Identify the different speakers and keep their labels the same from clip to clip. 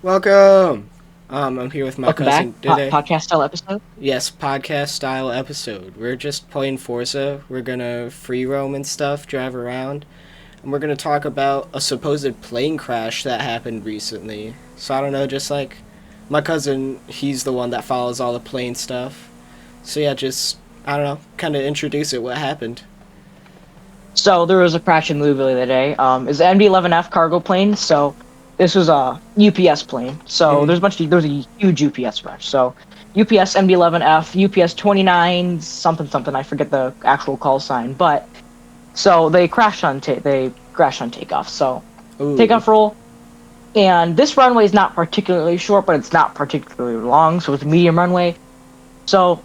Speaker 1: Welcome. I'm here with my
Speaker 2: Welcome back.
Speaker 1: cousin today.
Speaker 2: Podcast style episode.
Speaker 1: Yes, podcast style episode. We're just playing Forza. We're gonna free roam and stuff, drive around, and we're gonna talk about a supposed plane crash that happened recently. So I don't know, just like my cousin, he's the one that follows all the plane stuff. So yeah, just I don't know, kind of introduce it. What happened?
Speaker 2: So there was a crash in Louisville the other day. It's an MD-11F cargo plane. So this was a UPS plane. So
Speaker 1: Hmm.
Speaker 2: there's a huge UPS crash. So UPS MD-11F, UPS 29 something something. I forget the actual call sign, but so they crashed on takeoff. So
Speaker 1: Ooh.
Speaker 2: takeoff roll, and this runway is not particularly short, but it's not particularly long. So it's a medium runway. So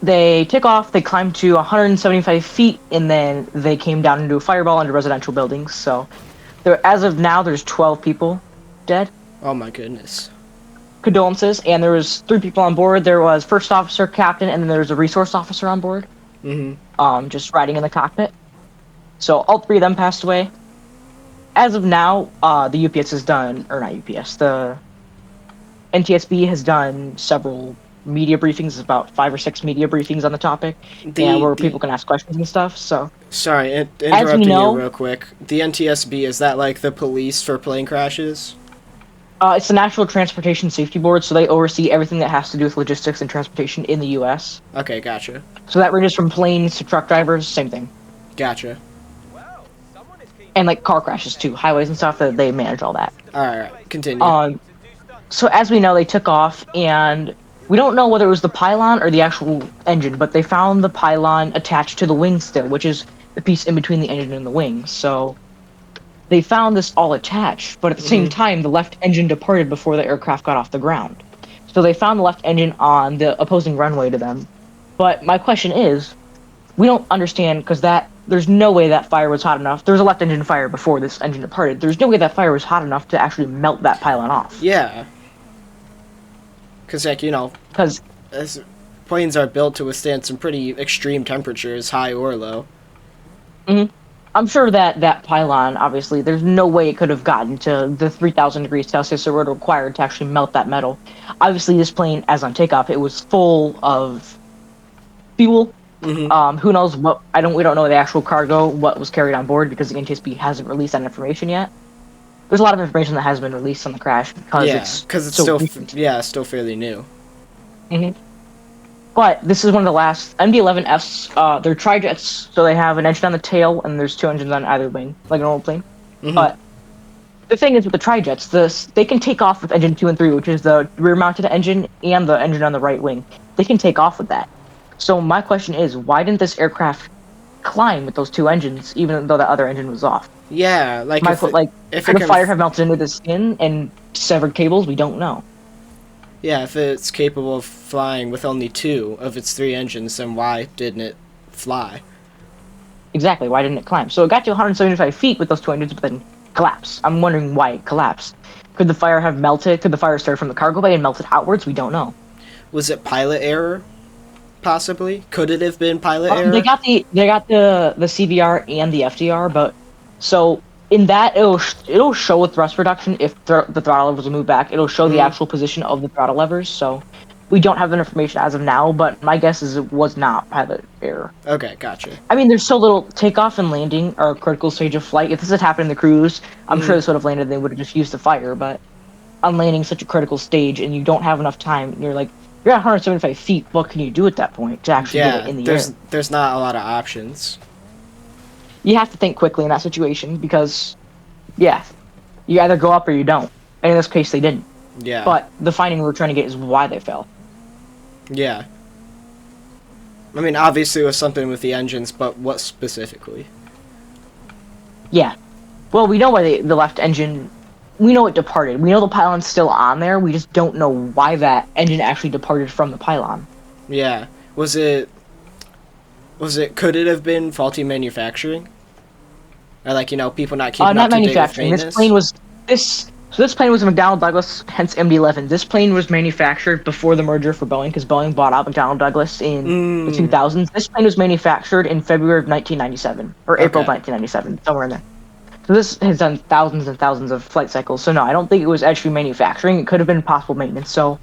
Speaker 2: they took off, they climbed to 175 feet, and then they came down into a fireball into residential buildings. So, as of now, there's 12 people dead.
Speaker 1: Oh my goodness.
Speaker 2: Condolences, and there was 3 people on board. There was first officer, captain, and then there was a resource officer on board,
Speaker 1: Hmm.
Speaker 2: just riding in the cockpit. So all 3 of them passed away. As of now, the UPS has done, or not UPS, the NTSB has done several media briefings, about 5 or 6 media briefings on the topic, and
Speaker 1: The
Speaker 2: where
Speaker 1: the
Speaker 2: people can ask questions and stuff. So,
Speaker 1: Sorry,
Speaker 2: as we
Speaker 1: interrupting you
Speaker 2: know,
Speaker 1: real quick. The NTSB, is that like the police for plane crashes?
Speaker 2: it's the National Transportation Safety Board, so they oversee everything that has to do with logistics and transportation in the U.S.
Speaker 1: Okay, gotcha.
Speaker 2: So that ranges from planes to truck drivers, same thing,
Speaker 1: Gotcha.
Speaker 2: and like car crashes too, highways and stuff. That they manage all that.
Speaker 1: Alright, continue.
Speaker 2: Um, so as we know, they took off, and we don't know whether it was the pylon or the actual engine, but they found the pylon attached to the wing still, which is the piece in between the engine and the wing. So they found this all attached, but at the same
Speaker 1: Hmm.
Speaker 2: time, the left engine departed before the aircraft got off the ground. So they found the left engine on the opposing runway to them. But my question is, we don't understand because there's no way that fire was hot enough. There was a left engine fire before this engine departed. There's no way that fire was hot enough to actually melt that pylon off.
Speaker 1: Yeah. Because, like,
Speaker 2: Because
Speaker 1: as planes are built to withstand some pretty extreme temperatures, high or low.
Speaker 2: I'm sure that that pylon, obviously, there's no way it could have gotten to the 3,000 degrees Celsius that would required to actually melt that metal. Obviously, this plane, as on takeoff, it was full of fuel.
Speaker 1: Hmm.
Speaker 2: Who knows what? We don't know the actual cargo, what was carried on board, because the NTSB hasn't released that information yet. There's a lot of information that has been released on the crash because
Speaker 1: Yeah,
Speaker 2: it's
Speaker 1: because it's
Speaker 2: so
Speaker 1: still,
Speaker 2: recent.
Speaker 1: still fairly new.
Speaker 2: Mhm. But this is one of the last MD-11Fs. They're trijets, so they have an engine on the tail, and there's 2 engines on either wing, like a normal plane.
Speaker 1: Hmm.
Speaker 2: But the thing is with the trijets, they can take off with engine 2 and 3, which is the rear-mounted engine and the engine on the right wing. They can take off with that. So my question is, why didn't this aircraft climb with those 2 engines, even though the other engine was off?
Speaker 1: Yeah, like,
Speaker 2: My foot, like,
Speaker 1: if it
Speaker 2: could the
Speaker 1: can,
Speaker 2: fire have melted into the skin and severed cables? We don't know.
Speaker 1: yeah, if it's capable of flying with only 2 of its 3 engines, then why didn't it fly?
Speaker 2: Exactly. Why didn't it climb? So it got to 175 feet with those 2 engines, but then collapsed. I'm wondering why it collapsed. Could the fire have melted? Could the fire start from the cargo bay and melted outwards? We don't know.
Speaker 1: Was it pilot error? Possibly? Could it have been pilot error?
Speaker 2: They got the CVR and the FDR, but so in that it'll show a thrust reduction if the throttle levers will move back. It'll show the
Speaker 1: Mhm.
Speaker 2: actual position of the throttle levers. So we don't have that information as of now, but my guess is it was not pilot error.
Speaker 1: Okay, gotcha.
Speaker 2: I mean, there's so little takeoff and landing are a critical stage of flight. If this had happened in the cruise, I'm sure
Speaker 1: Mhm.
Speaker 2: this would have landed. They would have just used the fire, but on landing such a critical stage and you don't have enough time, and you're at 175 feet. What can you do at that point to actually get
Speaker 1: Yeah,
Speaker 2: it in the
Speaker 1: there's
Speaker 2: air?
Speaker 1: there's not a lot of options.
Speaker 2: You have to think quickly in that situation because, yeah, you either go up or you don't. And in this case, they didn't.
Speaker 1: Yeah.
Speaker 2: But the finding we're trying to get is why they fell.
Speaker 1: Yeah. I mean, obviously it was something with the engines, but what specifically?
Speaker 2: Yeah. Well, we know why the left engine. We know it departed. We know the pylon's still on there. We just don't know why that engine actually departed from the pylon.
Speaker 1: Yeah. Could it have been faulty manufacturing? Or, like, people not keeping
Speaker 2: Not
Speaker 1: up to date with
Speaker 2: manufacturing.
Speaker 1: maintenance?
Speaker 2: This plane was a McDonnell Douglas, hence MD-11. This plane was manufactured before the merger for Boeing, because Boeing bought out McDonnell Douglas in the
Speaker 1: Mm,
Speaker 2: 2000s. This plane was manufactured in February of 1997, or April of
Speaker 1: okay.
Speaker 2: 1997, somewhere in there. So this has done thousands and thousands of flight cycles. So no, I don't think it was actually manufacturing. It could have been possible maintenance. So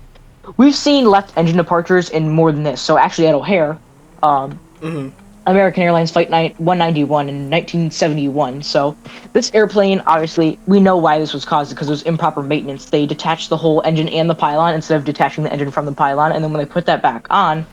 Speaker 2: we've seen left engine departures in more than this. So actually at O'Hare, um,
Speaker 1: Mm-hmm.
Speaker 2: American Airlines Flight 191 in 1971. So this airplane, obviously, we know why this was caused because it was improper maintenance. They detached the whole engine and the pylon instead of detaching the engine from the pylon. And then when they put that back on,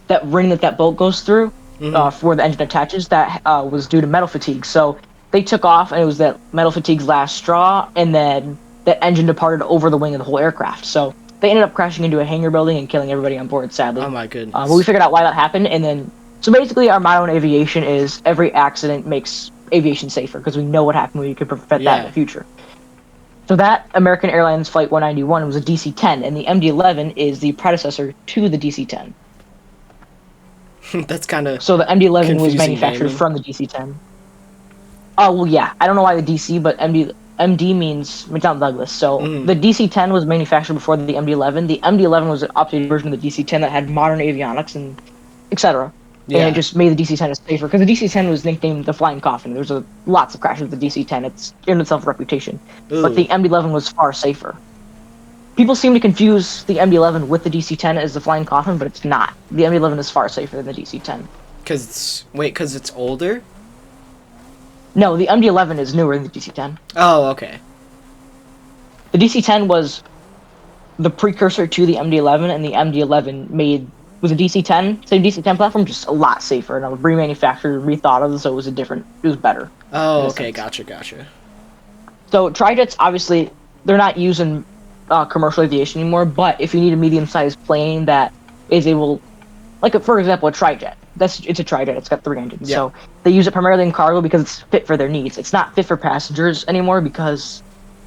Speaker 2: that ring that bolt goes through,
Speaker 1: Mm-hmm.
Speaker 2: for the engine attaches, that was due to metal fatigue. So they took off, and it was that metal fatigue's last straw, and then that engine departed over the wing of the whole aircraft. So they ended up crashing into a hangar building and killing everybody on board,
Speaker 1: Oh
Speaker 2: sadly.
Speaker 1: my
Speaker 2: But we
Speaker 1: goodness.
Speaker 2: figured out why that happened, and then so basically our motto in aviation is every accident makes aviation safer because we know what happened. We could prevent that in the
Speaker 1: Yeah.
Speaker 2: future. So that American Airlines Flight 191 was a DC-10, and the MD-11 is the predecessor to the DC-10.
Speaker 1: That's kind of
Speaker 2: So the MD-11 was
Speaker 1: confusing
Speaker 2: manufactured
Speaker 1: naming.
Speaker 2: from the DC-10. Oh well, yeah. I don't know why the DC, but MD means McDonnell Douglas. So
Speaker 1: Mm-hmm.
Speaker 2: the DC-10 was manufactured before the MD-11. The MD-11 was an updated version of the DC-10 that had modern avionics and etc. And it
Speaker 1: Yeah.
Speaker 2: just made the DC-10 safer because the DC-10 was nicknamed the Flying Coffin. There's lots of crashes with the DC-10. It's in itself a reputation, but
Speaker 1: Ooh.
Speaker 2: the MD-11 was far safer. People seem to confuse the MD-11 with the DC-10 as the Flying Coffin, but it's not. The MD-11 is far safer than the DC-10.
Speaker 1: Cause it's older.
Speaker 2: No, the MD-11 is newer than the DC-10.
Speaker 1: Oh, okay.
Speaker 2: The DC-10 was the precursor to the MD-11, and the MD-11 was a DC-10, same DC-10 platform, just a lot safer, and it was remanufactured, rethought of, so it was better in
Speaker 1: Oh,
Speaker 2: a
Speaker 1: okay.
Speaker 2: sense.
Speaker 1: Gotcha.
Speaker 2: So tri-jets, obviously, they're not used in commercial aviation anymore, but if you need a medium-sized plane that is able, like for example, a tri-jet. It's a tri-jet. It's got 3 engines,
Speaker 1: Yeah.
Speaker 2: so they use it primarily in cargo because it's fit for their needs. It's not fit for passengers anymore because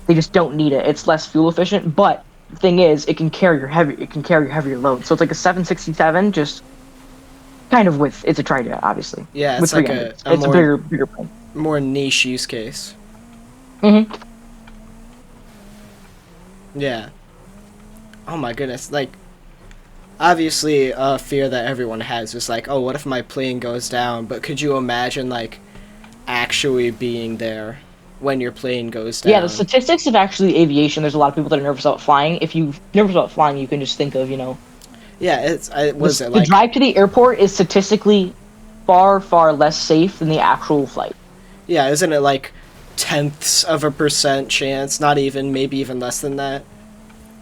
Speaker 2: they just don't need it. It's less fuel efficient, but the thing is, it can carry your heavier load. So it's like a 767, just kind of with it's a tri-jet, obviously,
Speaker 1: Yeah.
Speaker 2: with
Speaker 1: It's
Speaker 2: three
Speaker 1: like
Speaker 2: engines.
Speaker 1: a
Speaker 2: It's a
Speaker 1: more
Speaker 2: bigger plane.
Speaker 1: niche use case.
Speaker 2: hmm
Speaker 1: Yeah. Oh my goodness. Like, obviously, a fear that everyone has is like, oh, what if my plane goes down? But could you imagine like actually being there when your plane goes
Speaker 2: Yeah, the
Speaker 1: down?
Speaker 2: statistics of actually aviation. There's a lot of people that are nervous about flying. If you're nervous about flying, you can just think of
Speaker 1: Yeah. Was it
Speaker 2: the
Speaker 1: like?
Speaker 2: drive to the airport is statistically far less safe than the actual flight.
Speaker 1: Yeah. Isn't it like tenths of a percent chance? Not even. Maybe even less than that.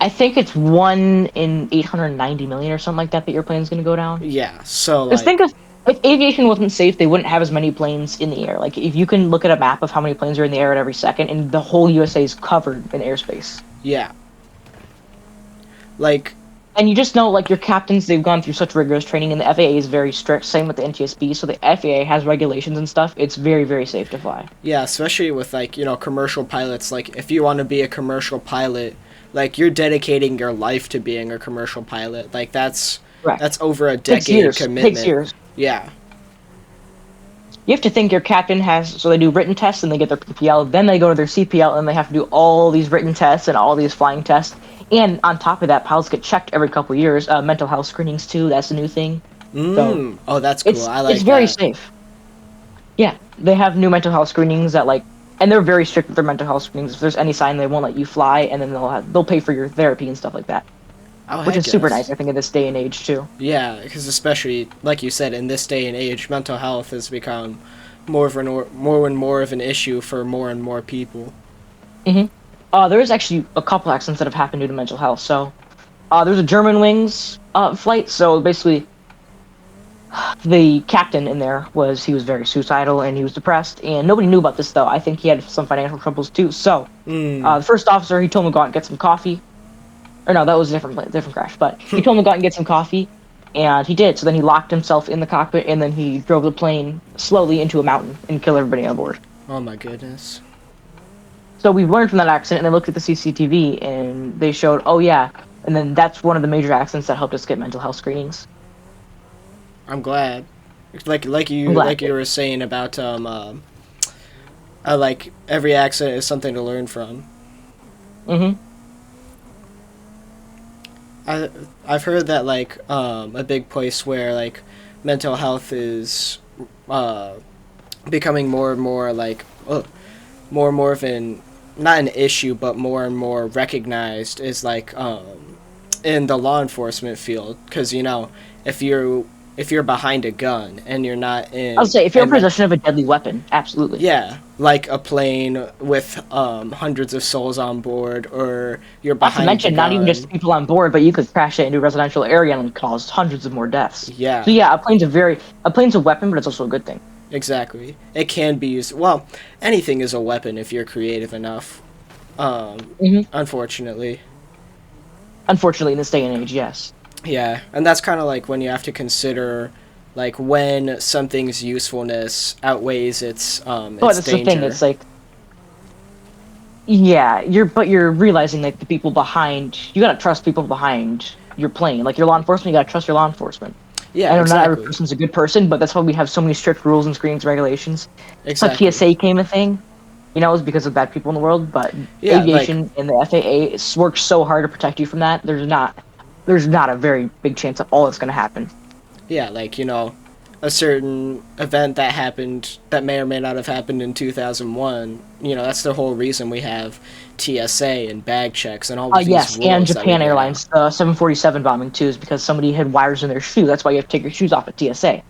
Speaker 2: I think it's 1 in 890 million or something like that. The airplane's going to go down.
Speaker 1: Yeah. So
Speaker 2: Just think
Speaker 1: like.
Speaker 2: of if aviation wasn't safe, they wouldn't have as many planes in the air. Like if you can look at a map of how many planes are in the air at every second, and the whole USA is covered in airspace.
Speaker 1: Yeah. Like.
Speaker 2: And you just know, like your captains, they've gone through such rigorous training, and the FAA is very strict. Same with the NTSB. So the FAA has regulations and stuff. It's very safe to fly.
Speaker 1: Yeah. Especially with like commercial pilots. Like if you want to be a commercial pilot, like you're dedicating your life to being a commercial pilot. Like
Speaker 2: Correct.
Speaker 1: that's over a
Speaker 2: 6 years.
Speaker 1: decade commitment.
Speaker 2: 6 years.
Speaker 1: Yeah.
Speaker 2: You have to think your captain has, so they do written tests and they get their PPL, then they go to their CPL and they have to do all these written tests and all these flying tests. And on top of that, pilots get checked every couple of years. Mental health screenings too, that's a new thing. So
Speaker 1: Oh, that's cool. I
Speaker 2: it's
Speaker 1: like
Speaker 2: very
Speaker 1: that.
Speaker 2: safe. Yeah, they have new mental health screenings that and they're very strict with their mental health screenings. If there's any sign, they won't let you fly, and then they'll pay for your therapy and stuff like that,
Speaker 1: Oh,
Speaker 2: which
Speaker 1: heck
Speaker 2: is super
Speaker 1: yes.
Speaker 2: nice. I think in this day and age too.
Speaker 1: Yeah, because especially like you said, in this day and age, mental health has become more and more of an issue for more and more people.
Speaker 2: There's actually a couple accidents that have happened due to mental health. So, there's a German Wings flight. So basically, the captain in there he was very suicidal and he was depressed, and nobody knew about this though. I think he had some financial troubles too. So, the first officer, he told him to go out and get some coffee. Or no, that was a different crash. But he told him to go out and get some coffee, and he did. So then he locked himself in the cockpit, and then he drove the plane slowly into a mountain and killed everybody on board.
Speaker 1: Oh my goodness.
Speaker 2: So we learned from that accident, and they looked at the CCTV, and they showed, oh yeah, and then that's one of the major accidents that helped us get mental health screenings.
Speaker 1: I'm glad. Like
Speaker 2: I'm glad.
Speaker 1: you were saying about like every accident is something to learn from.
Speaker 2: Mm-hmm.
Speaker 1: I've heard that like a big place where like mental health is becoming more and more like more and more of an not an issue, but more and more recognized is like in the law enforcement field, because if you're behind a gun and you're not
Speaker 2: I'll
Speaker 1: in
Speaker 2: say if you're in
Speaker 1: and
Speaker 2: possession of a deadly weapon, absolutely.
Speaker 1: yeah, like a plane with hundreds of souls on board, or you're
Speaker 2: Not to
Speaker 1: behind the
Speaker 2: mention, not even just
Speaker 1: gun.
Speaker 2: people on board, but you could crash it into a residential area and cause hundreds of more deaths. So
Speaker 1: Yeah,
Speaker 2: yeah, a plane's a weapon, but it's also a good thing.
Speaker 1: exactly. It can be used. Well, anything is a weapon if you're creative enough.
Speaker 2: Hmm.
Speaker 1: Unfortunately.
Speaker 2: Unfortunately, in this day and age, yes.
Speaker 1: Yeah, and that's kind of like when you have to consider, like, when something's usefulness outweighs
Speaker 2: But
Speaker 1: its
Speaker 2: it's the thing.
Speaker 1: danger.
Speaker 2: It's like, yeah, you're realizing like the people behind. You gotta trust people behind your plane. Like your law enforcement, you gotta trust your law enforcement. I
Speaker 1: Yeah,
Speaker 2: know not every
Speaker 1: exactly,
Speaker 2: person's a good person, but that's why we have so many strict rules and screenings and regulations. That's how
Speaker 1: exactly.
Speaker 2: TSA came a thing. It was because of bad people in the world. But
Speaker 1: Yeah, like
Speaker 2: aviation and the FAA works so hard to protect you from that. There's not a very big chance that all that's gonna happen.
Speaker 1: yeah, like a certain event that happened that may or may not have happened in 2001. That's the whole reason we have TSA and bag checks and all of these
Speaker 2: Yes, and
Speaker 1: rules that we
Speaker 2: Japan
Speaker 1: lay out.
Speaker 2: Airlines, 747 bombing too, is because somebody had wires in their shoe. That's why you have to take your shoes off at TSA.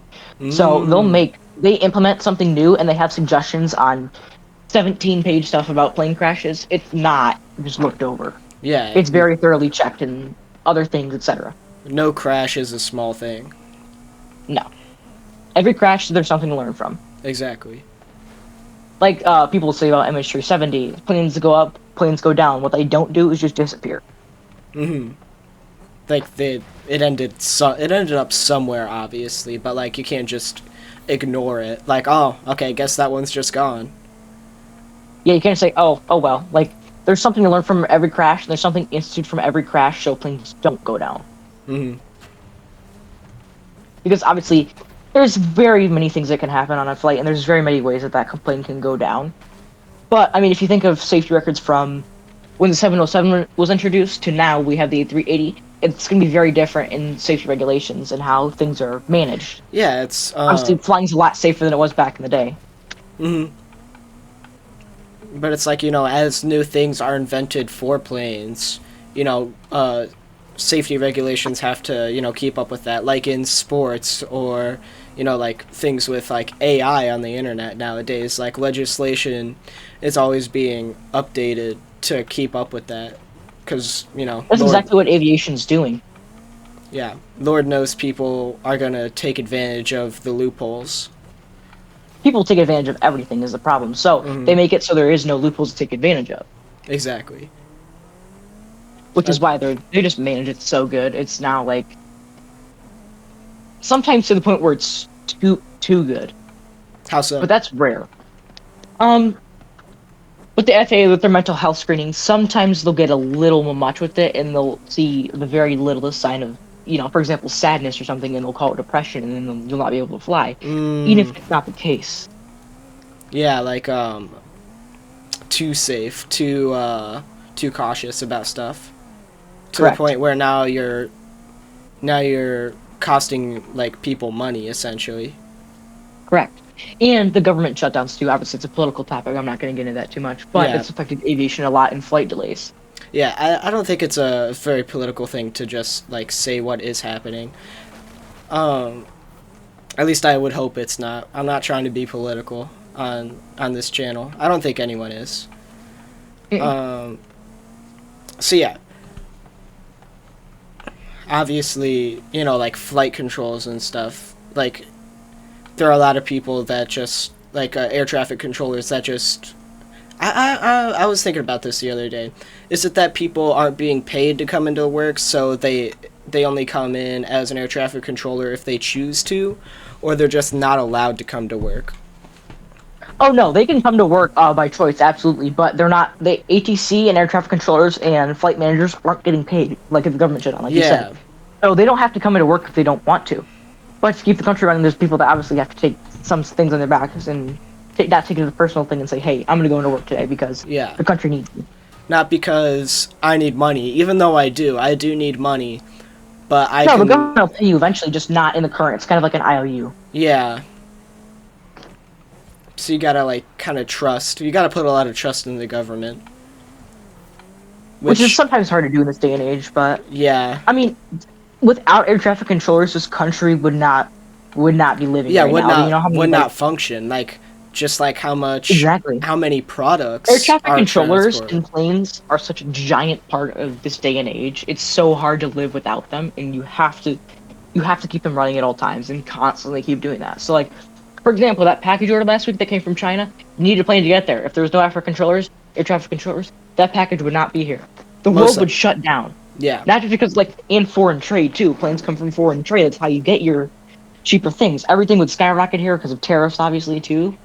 Speaker 2: So
Speaker 1: Mm.
Speaker 2: they implement something new and they have suggestions on 17-page stuff about plane crashes. It's not just looked over.
Speaker 1: Yeah,
Speaker 2: It's very thoroughly checked and other things, etc.
Speaker 1: no crash is a small thing.
Speaker 2: No. Every crash, there's something to learn from.
Speaker 1: Exactly.
Speaker 2: Like people say about MH370, planes go up, planes go down. What they don't do is just disappear.
Speaker 1: Hmm. Like it ended up somewhere, obviously, but like you can't just ignore it. Like, oh, okay, guess that one's just gone.
Speaker 2: Yeah, you can't say, oh well. Like, there's something to learn from every crash, and there's something instituted from every crash so planes don't go down.
Speaker 1: Hmm.
Speaker 2: Because obviously, there's very many things that can happen on a flight, and there's very many ways that plane can go down. But, I mean, if you think of safety records from when the 707 was introduced to now we have the A380, it's going to be very different in safety regulations and how things are managed.
Speaker 1: Yeah, it's
Speaker 2: Obviously, flying's a lot safer than it was back in the day.
Speaker 1: mhm. But it's like as new things are invented for planes, you know, uh, safety regulations have to keep up with that. Like in sports, or like things with like AI on the internet nowadays. Like legislation is always being updated to keep up with that, because
Speaker 2: That's
Speaker 1: Lord,
Speaker 2: exactly what aviation's doing.
Speaker 1: yeah, Lord knows people are gonna take advantage of the loopholes.
Speaker 2: People take advantage of everything is the problem. So
Speaker 1: Hmm.
Speaker 2: they make it so there is no loopholes to take advantage of,
Speaker 1: Exactly.
Speaker 2: which
Speaker 1: Uh,
Speaker 2: is why they just manage it so good. It's now like sometimes to the point where it's too good,
Speaker 1: how so?
Speaker 2: but that's rare. Um, with the FAA with their mental health screenings, sometimes they'll get a little much with it, and they'll see the very littlest sign of, for example, sadness or something, and they'll call it depression, and then you'll not be able to fly, even if
Speaker 1: Mm,
Speaker 2: it's not the case.
Speaker 1: yeah, like too safe, too cautious about stuff, to the
Speaker 2: Correct.
Speaker 1: point where now you're costing like people money essentially.
Speaker 2: Correct. And the government shutdowns too. Obviously, it's a political topic. I'm not going to get into that too much, but
Speaker 1: Yeah,
Speaker 2: it's affected aviation a lot in flight delays.
Speaker 1: yeah. I don't think it's a very political thing to just like say what is happening. Um, at least I would hope it's not. I'm not trying to be political on this channel. I don't think anyone is.
Speaker 2: Mm-mm.
Speaker 1: Um, so yeah, obviously, like flight controls and stuff. Like there are a lot of people that just like air traffic controllers that just. I was thinking about this the other day. Is it that people aren't being paid to come into work, so they only come in as an air traffic controller if they choose to, or they're just not allowed to come to work?
Speaker 2: Oh no, they can come to work by choice, absolutely, but they're not. The ATC and air traffic controllers and flight managers aren't getting paid like the government should, like you said.
Speaker 1: Yeah,
Speaker 2: So they don't have to come into work if they don't want to. But to keep the country running, there's people that obviously have to take some things on their backs and not take it as a personal thing and say, "Hey, I'm going to go into work today because
Speaker 1: yeah.
Speaker 2: the country needs me."
Speaker 1: Not because I need money, even though I do need money, but I
Speaker 2: No, the
Speaker 1: can,
Speaker 2: government will pay you eventually, just not in the current. It's kind of like an IOU.
Speaker 1: yeah, So you gotta like kind of trust. You gotta put a lot of trust in the government.
Speaker 2: which is
Speaker 1: Which,
Speaker 2: sometimes hard to do in this day and age. But
Speaker 1: yeah,
Speaker 2: I mean, without air traffic controllers, this country would not be living
Speaker 1: yeah,
Speaker 2: right now. Do you know how many
Speaker 1: would
Speaker 2: like
Speaker 1: not function. Like just like
Speaker 2: exactly
Speaker 1: how many
Speaker 2: air
Speaker 1: products
Speaker 2: traffic
Speaker 1: are
Speaker 2: controllers
Speaker 1: transported.
Speaker 2: and planes are such a giant part of this day and age. It's so hard to live without them, and you have to keep them running at all times and constantly keep doing that. So like, for example, that package order last week that came from China, you needed a plane to get there. If there was no air traffic controllers, that package would not be here. The
Speaker 1: Most
Speaker 2: world
Speaker 1: like,
Speaker 2: would shut down.
Speaker 1: yeah,
Speaker 2: Not just because like in foreign trade too. Planes come from foreign trade. That's how you get your cheaper things. Everything would skyrocket here because of tariffs, obviously too.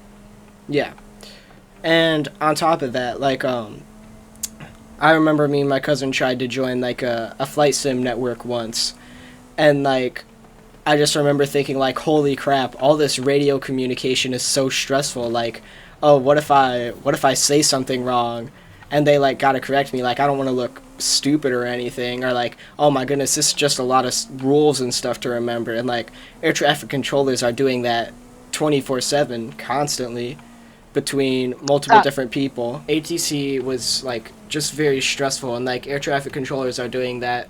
Speaker 1: yeah. And on top of that, like I remember me and my cousin tried to join like a flight sim network once, and like I just remember thinking like, holy crap, all this radio communication is so stressful. Like, oh, what if I say something wrong, and they like gotta correct me. Like, I don't want to look stupid or anything, or like, oh my goodness, this is just a lot of rules and stuff to remember. And like, air traffic controllers are doing that 24/7 constantly between multiple
Speaker 2: Uh,
Speaker 1: different people. ATC was like just very stressful, and like air traffic controllers are doing that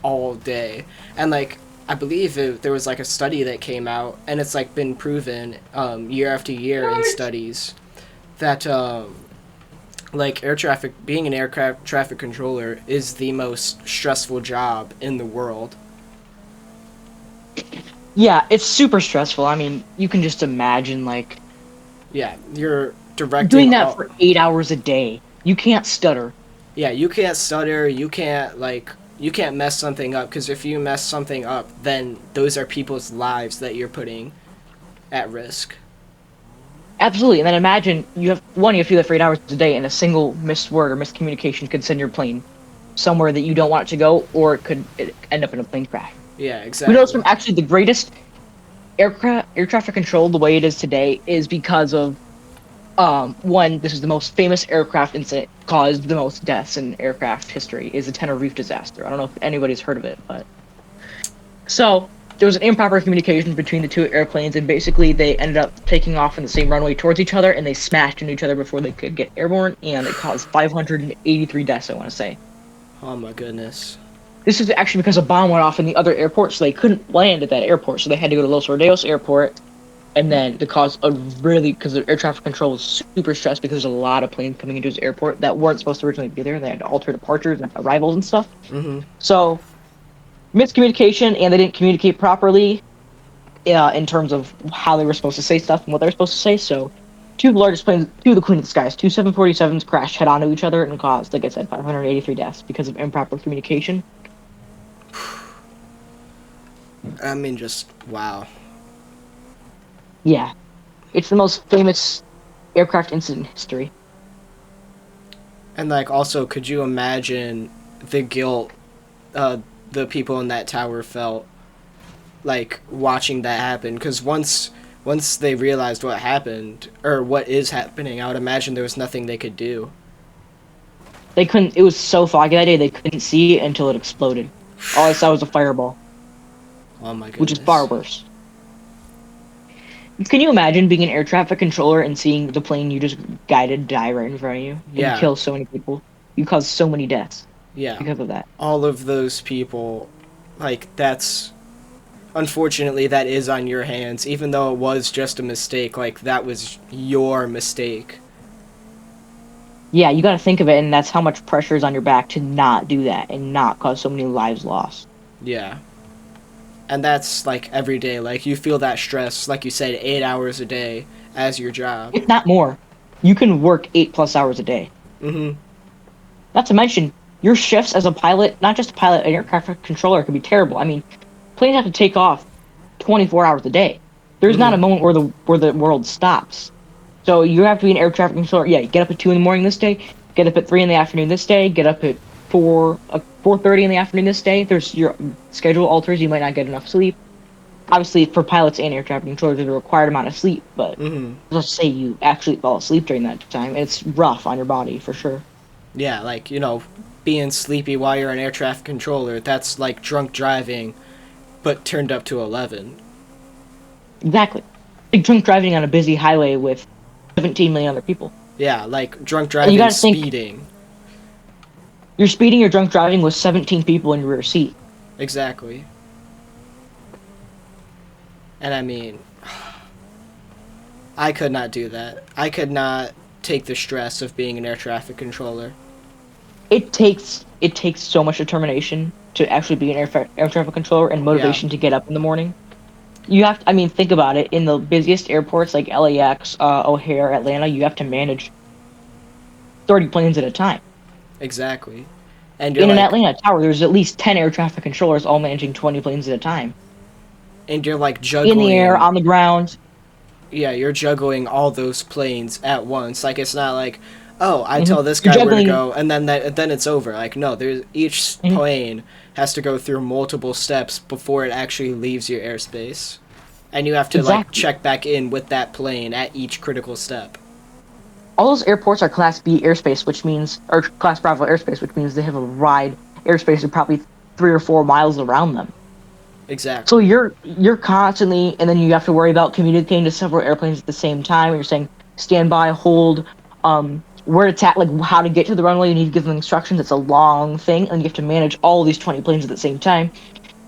Speaker 1: all day. And like I believe there was like a study that came out, and it's like been proven year after year in studies that like air traffic, being an aircraft traffic controller is the most stressful job in the world.
Speaker 2: yeah, it's super stressful. I mean, you can just imagine like
Speaker 1: Yeah, you're directing
Speaker 2: doing that
Speaker 1: all.
Speaker 2: for 8 hours a day. You can't stutter.
Speaker 1: Yeah, you can't stutter. You can't mess something up, because if you mess something up, then those are people's lives that you're putting at risk.
Speaker 2: Absolutely. And then imagine you have to do that for 8 hours a day, and a single missed word or miscommunication could send your plane somewhere that you don't want it to go, or it end up in a plane crash.
Speaker 1: Yeah,
Speaker 2: We know this
Speaker 1: exactly.
Speaker 2: from actually the greatest air traffic control the way it is today is because of one, this is the most famous aircraft incident, caused the most deaths in aircraft history, is the Tenerife disaster. I don't know if anybody's heard of it, but so there was an improper communication between the two airplanes, and basically they ended up taking off in the same runway towards each other, and they smashed into each other before they could get airborne, and it caused 583 deaths, I want to say.
Speaker 1: Oh my goodness.
Speaker 2: This is actually because a bomb went off in the other airport, so they couldn't land at that airport, so they had to go to Los Rodeos Airport, and then because the air traffic control was super stressed because there's a lot of planes coming into his airport that weren't supposed to originally be there. They had to alter departures and arrivals and stuff.
Speaker 1: Mm-hmm.
Speaker 2: So miscommunication, and they didn't communicate properly in terms of how they were supposed to say stuff and what they were supposed to say. So two of the largest planes, two of the Queen of the Skies, two 747s crashed head onto each other and caused, like I said, 583 deaths because of improper communication.
Speaker 1: I mean, just wow.
Speaker 2: Yeah, it's the most famous aircraft incident in history.
Speaker 1: And like, also, could you imagine the guilt the people in that tower felt, like watching that happen? Because once they realized what happened or what is happening, I would imagine there was nothing they could do.
Speaker 2: They couldn't. It was so foggy that day they couldn't see it until it exploded. All I saw was a fireball,
Speaker 1: Oh my
Speaker 2: which is far
Speaker 1: goodness.
Speaker 2: worse. Can you imagine being an air traffic controller and seeing the plane you just guided die right in front of you and
Speaker 1: Yeah,
Speaker 2: kill so many people? You caused so many deaths
Speaker 1: yeah.
Speaker 2: because of that.
Speaker 1: All of those people, like that's unfortunately that is on your hands. Even though it was just a mistake, like that was your mistake.
Speaker 2: Yeah, you got to think of it, and that's how much pressure is on your back to not do that and not cause so many lives lost.
Speaker 1: Yeah. And that's like every day. Like you feel that stress, like you said, 8 hours a day as your job.
Speaker 2: If not more, you can work 8+ hours a day.
Speaker 1: Mm-hmm.
Speaker 2: Not to mention, your shifts as a pilot, not just a pilot, an aircraft controller can be terrible. I mean, planes have to take off 24 hours a day. There's not a
Speaker 1: Mm-hmm.
Speaker 2: moment where the world stops. So you have to be an air traffic controller. Yeah, you get up at 2 in the morning this day, get up at 3 in the afternoon this day, get up at 4:30 in the afternoon this day. There's your schedule alters. You might not get enough sleep. Obviously, for pilots and air traffic controllers, there's a required amount of sleep. But
Speaker 1: Mm-hmm.
Speaker 2: let's say you actually fall asleep during that time, it's rough on your body for sure.
Speaker 1: Yeah, like, being sleepy while you're an air traffic controller, that's like drunk driving, but turned up to 11.
Speaker 2: Exactly. Like drunk driving on a busy highway with 17 million other people.
Speaker 1: Yeah, like drunk
Speaker 2: And you
Speaker 1: driving,
Speaker 2: got to think,
Speaker 1: speeding.
Speaker 2: you're speeding or drunk driving with 17 people in your rear seat.
Speaker 1: Exactly. And I mean, I could not do that. I could not take the stress of being an air traffic controller.
Speaker 2: It takes so much determination to actually be an air traffic controller and
Speaker 1: Yeah,
Speaker 2: motivation to get up in the morning. You have to, I mean, think about it. In the busiest airports like LAX, O'Hare, Atlanta, you have to manage 30 planes at a time.
Speaker 1: exactly. And you're
Speaker 2: In an
Speaker 1: like,
Speaker 2: Atlanta tower, there's at least 10 air traffic controllers all managing 20 planes at a time. In the air,
Speaker 1: juggling.
Speaker 2: on the ground.
Speaker 1: Yeah, you're juggling all those planes at once. Like it's not like, oh, I
Speaker 2: Hmm.
Speaker 1: tell this
Speaker 2: You're
Speaker 1: guy where to
Speaker 2: juggling.
Speaker 1: go, and then it's over. Like no, there's each
Speaker 2: Mhm.
Speaker 1: plane has to go through multiple steps before it actually leaves your airspace, and you have to like
Speaker 2: Exactly.
Speaker 1: check back in with that plane at each critical step.
Speaker 2: All those airports are Class B airspace, which means, or Class Bravo airspace, which means they have a wide airspace of probably 3 or 4 miles around them. So
Speaker 1: Exactly.
Speaker 2: you're constantly, and then you have to worry about communicating to several airplanes at the same time. You're saying stand by, hold, where to tap, like how to get to the runway. You need to give them instructions. It's a long thing, and you have to manage all these 20 planes at the same time.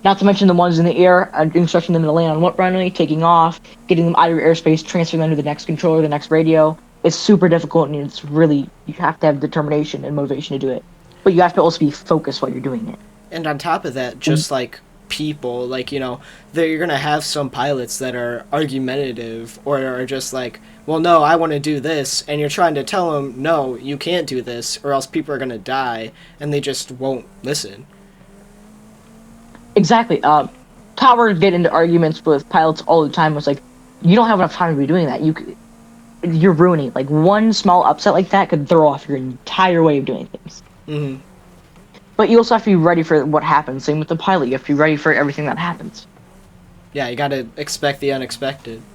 Speaker 2: Not to mention the ones in the air, instructing them to land on what runway, taking off, getting them out of your airspace, transferring them to the next controller, the next radio. It's super difficult, and it's really, you have to have determination and motivation to do it. But you have to also be focused while you're doing it.
Speaker 1: And on top of that,
Speaker 2: And
Speaker 1: just like people, like, you're going to have some pilots that are argumentative or are just like, well, no, I want to do this. And you're trying to tell them, no, you can't do this or else people are going to die. And they just won't listen.
Speaker 2: exactly. Towers get into arguments with pilots all the time. It's like, you don't have enough time to be doing that. You're ruining. Like one small upset like that could throw off your entire way of doing things.
Speaker 1: Hmm.
Speaker 2: But you also have to be ready for what happens. Same with the pilot. You have to be ready for everything that happens.
Speaker 1: Yeah, you got to expect the unexpected.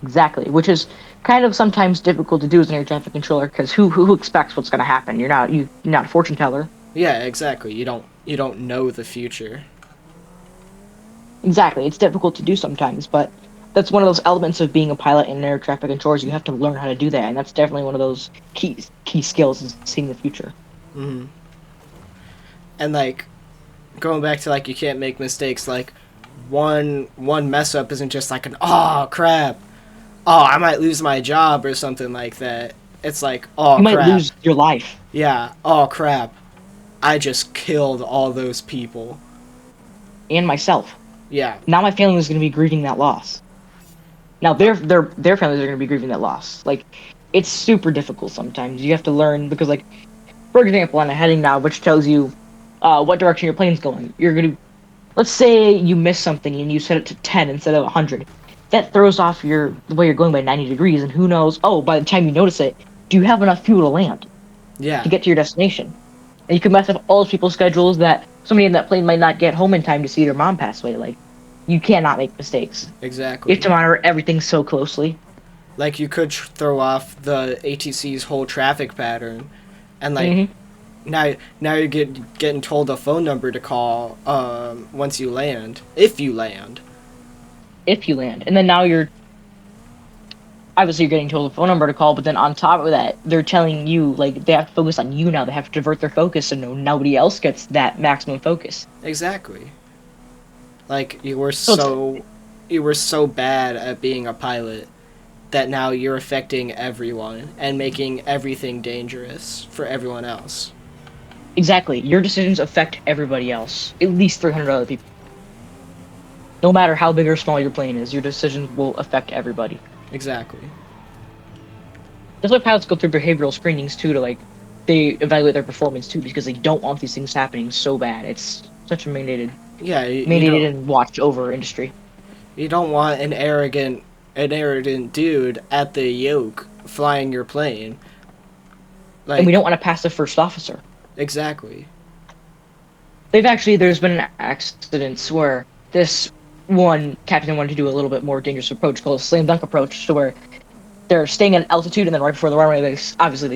Speaker 2: Exactly, which is kind of sometimes difficult to do as an air traffic controller because who expects what's going to happen? You're not a fortune teller.
Speaker 1: Yeah, exactly. You don't know the future.
Speaker 2: Exactly, it's difficult to do sometimes, but that's one of those elements of being a pilot in air traffic controllers. You have to learn how to do that, and that's definitely one of those key skills is seeing the future.
Speaker 1: Hmm. And like going back to like you can't make mistakes. Like one mess up isn't just like an oh crap, oh I might lose my job or something like that. It's like oh
Speaker 2: You might
Speaker 1: crap,
Speaker 2: lose your life
Speaker 1: yeah, oh crap, I just killed all those people.
Speaker 2: and myself.
Speaker 1: Yeah,
Speaker 2: Now my family is going to be grieving that loss. Now their families are going to be grieving that loss. Like it's super difficult sometimes. You have to learn because like for example, on a heading now, which tells you what direction your plane's going. You're going to, let's say you miss something and you set it to 10 instead of 100. That throws off the way you're going by 90 degrees, and who knows, oh, by the time you notice it, do you have enough fuel to land, to
Speaker 1: yeah,
Speaker 2: get to your destination? And you can mess up all those people's schedules that somebody in that plane might not get home in time to see their mom pass away. Like, you cannot make mistakes. You have
Speaker 1: exactly.
Speaker 2: to monitor everything so closely.
Speaker 1: Like you could throw off the ATC's whole traffic pattern, and like
Speaker 2: Hmm.
Speaker 1: now you're getting told a phone number to call once you land, if you land.
Speaker 2: If you land. And then now you're obviously you're getting told a phone number to call, but then on top of that, they're telling you like they have to focus on you now. They have to divert their focus so nobody else gets that maximum focus.
Speaker 1: Exactly. Like
Speaker 2: So it's
Speaker 1: you were so bad at being a pilot that now you're affecting everyone and making everything dangerous for everyone else.
Speaker 2: exactly your decisions affect everybody else, at least 300 other people. No matter how big or small your plane is, your decisions will affect everybody.
Speaker 1: Exactly.
Speaker 2: That's why pilots go through behavioral screenings too, to like they evaluate their performance too, because they don't want these things happening so bad. It's such a
Speaker 1: Yeah, you
Speaker 2: mandated
Speaker 1: don't
Speaker 2: and watched over industry.
Speaker 1: want an arrogant dude at the yoke flying your plane.
Speaker 2: And we don't
Speaker 1: Like
Speaker 2: want to pass the first officer.
Speaker 1: exactly.
Speaker 2: There's been accidents where this one captain wanted to do a little bit more dangerous approach called a slam dunk approach, to where they're staying at altitude and then right before the runway, they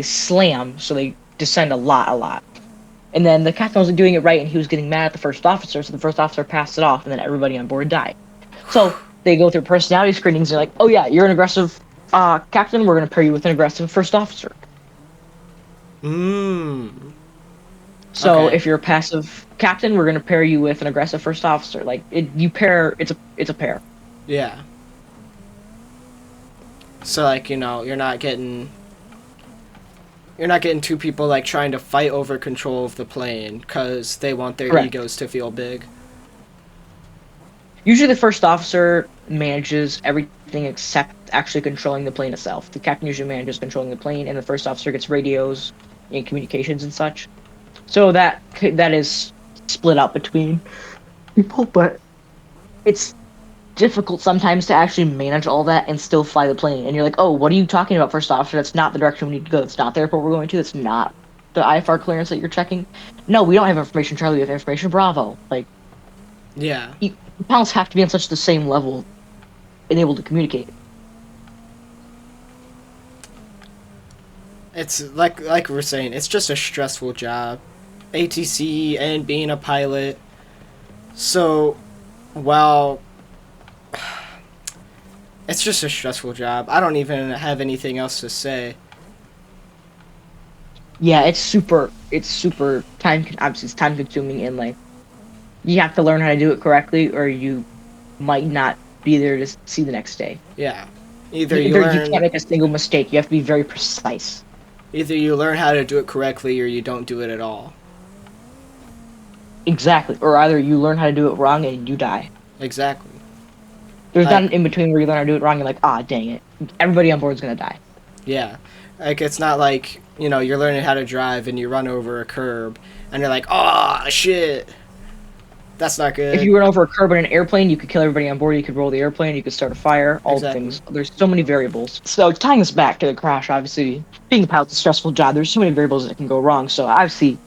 Speaker 2: slam, so they descend a lot. And then the captain wasn't doing it right, and he was getting mad at the first officer, so the first officer passed it off, and then everybody on board died. So they go through personality screenings, and they're like, oh yeah, you're an aggressive Captain, we're going to pair you with an aggressive first officer. So
Speaker 1: Okay.
Speaker 2: if you're a passive captain, we're going to pair you with an aggressive first officer. Like you pair, it's a pair.
Speaker 1: Yeah. So like, you're not getting two people like trying to fight over control of the plane because they want their
Speaker 2: Correct.
Speaker 1: egos to feel big.
Speaker 2: Usually, the first officer manages everything except actually controlling the plane itself. The captain usually manages controlling the plane, and the first officer gets radios and communications and such. So that is split up between people, but it's difficult sometimes to actually manage all that and still fly the plane. And you're like, oh, what are you talking about, first officer? That's not the direction we need to go. That's not the airport we're going to. That's not the IFR clearance that you're checking. No, we don't have information, Charlie. We have information, Bravo. Like,
Speaker 1: Yeah.
Speaker 2: pilots have to be on such the same level and able to communicate.
Speaker 1: It's like we're saying, it's just a stressful job. ATC and being a pilot. So, while it's just a stressful job, I don't even have anything else to say.
Speaker 2: Yeah, it's super obviously it's time consuming, and like you have to learn how to do it correctly or you might not be there to see the next day.
Speaker 1: Yeah.
Speaker 2: You can't make a single mistake. You have to be very precise.
Speaker 1: Either you learn how to do it correctly or you don't do it at all.
Speaker 2: Exactly. Or either you learn how to do it wrong and you die.
Speaker 1: Exactly.
Speaker 2: There's not
Speaker 1: Like,
Speaker 2: an in between where you learn how to do it wrong and like, ah, dang it. Everybody on board is gonna die.
Speaker 1: yeah. Like, it's not like, you're learning how to drive and you run over a curb and you're like, oh, shit. That's not good.
Speaker 2: If you run over a curb in an airplane, you could kill everybody on board, you could roll the airplane, you could start a fire, all the
Speaker 1: Exactly.
Speaker 2: things. There's so many variables. So tying this back to the crash, obviously, being a pilot's a stressful job, there's so many variables that can go wrong. So obviously,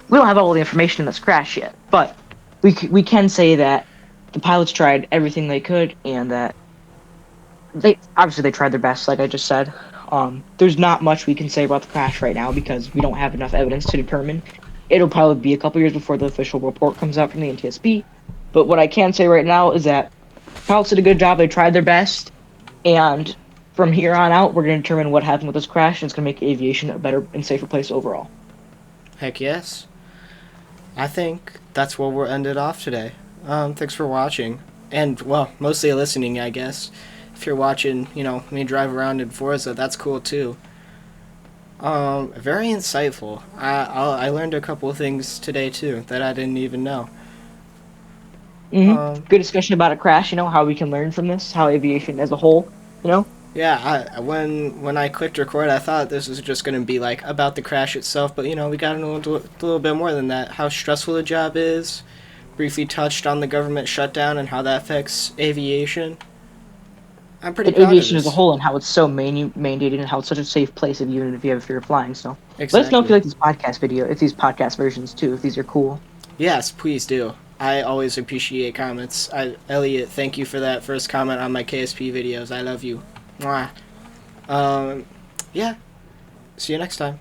Speaker 2: we don't have all the information in this crash yet, but we can say that the pilots tried everything they could, and that they tried their best, like I just said. There's not much we can say about the crash right now because we don't have enough evidence to determine. It'll probably be a couple years before the official report comes out from the NTSB. But what I can say right now is that pilots did a good job. They tried their best, and from here on out, we're going to determine what happened with this crash, and it's going to make aviation a better and safer place overall.
Speaker 1: Heck yes. I think that's where we'll end it off today. Thanks for watching. And, well, mostly listening, I guess. If you're watching, me drive around in Forza, that's cool too. Very insightful. I learned a couple of things today too that I didn't even know.
Speaker 2: Good discussion about a crash, how we can learn from this, how aviation as a whole.
Speaker 1: Yeah, when I clicked record, I thought this was just going to be like about the crash itself, but we got into a little bit more than that. How stressful the job is. Briefly touched on the government shutdown and how that affects aviation. I'm pretty
Speaker 2: And
Speaker 1: proud of
Speaker 2: aviation as a
Speaker 1: this.
Speaker 2: whole and how it's so mandated and how it's such a safe place even if you have a fear of flying. So let us know if
Speaker 1: Exactly.
Speaker 2: you like this podcast video, if these podcast versions too, if these are cool.
Speaker 1: Yes, please do. I always appreciate comments. Elliot, thank you for that first comment on my KSP videos. I love you. Mwah. Yeah. See you next time.